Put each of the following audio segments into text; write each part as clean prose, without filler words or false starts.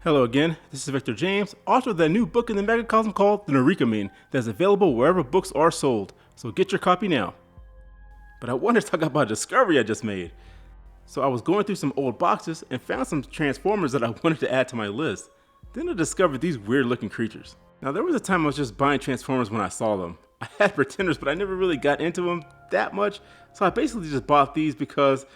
Hello again, this is Victor James, author of the new book in the Megacosm called The Narikomin that's available wherever books are sold, so get your copy now. But I wanted to talk about a discovery I just made. So I was going through some old boxes and found some Transformers that I wanted to add to my list. Then I discovered these weird looking creatures. Now there was a time I was just buying Transformers when I saw them. I had Pretenders, but I never really got into them that much, so I basically just bought these because,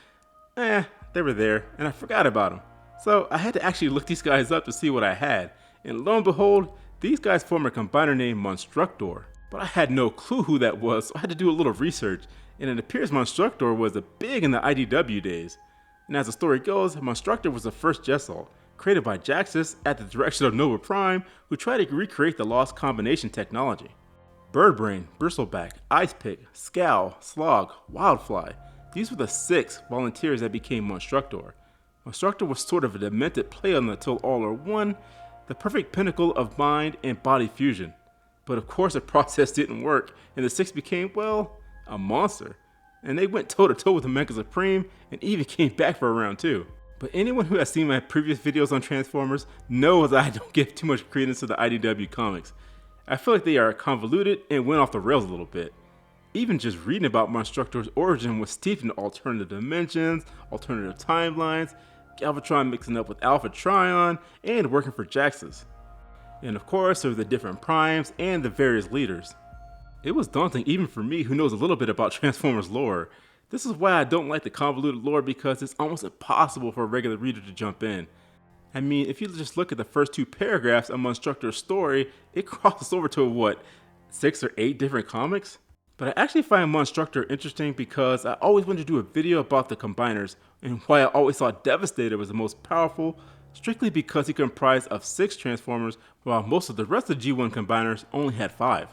they were there and I forgot about them. So I had to actually look these guys up to see what I had, and lo and behold, these guys form a combiner named Monstructor. But I had no clue who that was, so I had to do a little research, and it appears Monstructor was big in the IDW days. And as the story goes, Monstructor was the first Jessal, created by Jaxus at the direction of Nova Prime, who tried to recreate the lost combination technology. Birdbrain, Bristleback, Icepick, Scowl, Slog, Wildfly, these were the 6 volunteers that became Monstructor. Monstructor was sort of a demented play on the Until All Are One, the perfect pinnacle of mind and body fusion. But of course the process didn't work, and the 6 became, well, a monster. And they went toe to toe with the Mega Supreme, and even came back for a round 2. But anyone who has seen my previous videos on Transformers knows that I don't give too much credence to the IDW comics. I feel like they are convoluted and went off the rails a little bit. Even just reading about Monstructor's origin was steeped in alternative dimensions, alternative timelines, Galvatron mixing up with Alpha Trion, and working for Jaxus. And of course, there were the different primes and the various leaders. It was daunting even for me who knows a little bit about Transformers lore. This is why I don't like the convoluted lore, because it's almost impossible for a regular reader to jump in. I mean, if you just look at the first 2 paragraphs of Monstructor's story, it crosses over to 6 or 8 different comics? But I actually find Monstructor interesting because I always wanted to do a video about the combiners, and why I always thought Devastator was the most powerful, strictly because he comprised of 6 Transformers, while most of the rest of the G1 combiners only had 5.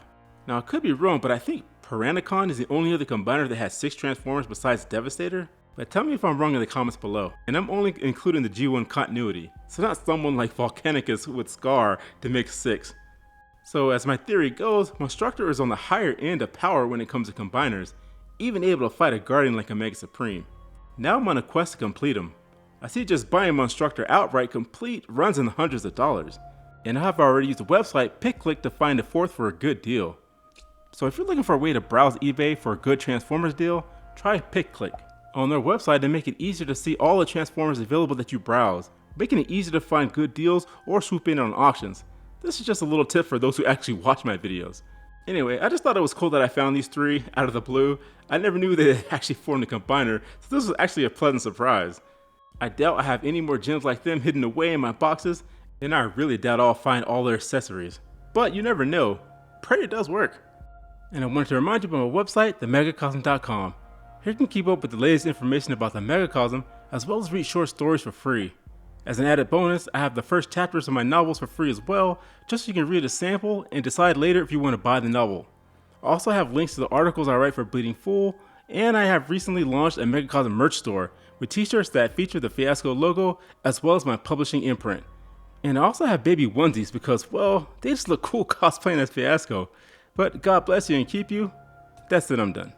Now I could be wrong, but I think Piranacon is the only other combiner that has 6 Transformers besides Devastator. But tell me if I'm wrong in the comments below. And I'm only including the G1 continuity, so not someone like Volcanicus with Scar to make 6. So as my theory goes, Monstructor is on the higher end of power when it comes to combiners, even able to fight a Guardian like a Mega Supreme. Now I'm on a quest to complete him. I see just buying Monstructor outright complete runs in the hundreds of dollars, and I've already used the website PickClick to find a 4th for a good deal. So if you're looking for a way to browse eBay for a good Transformers deal, try PickClick. On their website, they make it easier to see all the Transformers available that you browse, making it easier to find good deals or swoop in on auctions. This is just a little tip for those who actually watch my videos. Anyway, I just thought it was cool that I found these 3 out of the blue. I never knew they had actually formed a combiner, so this was actually a pleasant surprise. I doubt I have any more gems like them hidden away in my boxes, and I really doubt I'll find all their accessories. But you never know, pray it does work. And I wanted to remind you about my website, themegacosm.com. Here you can keep up with the latest information about the Megacosm, as well as read short stories for free. As an added bonus, I have the first chapters of my novels for free as well, just so you can read a sample and decide later if you want to buy the novel. I also have links to the articles I write for Bleeding Fool, and I have recently launched a Megacosm merch store with t-shirts that feature the Fiasco logo as well as my publishing imprint. And I also have baby onesies because, well, they just look cool cosplaying as Fiasco. But God bless you and keep you. That's it, I'm done.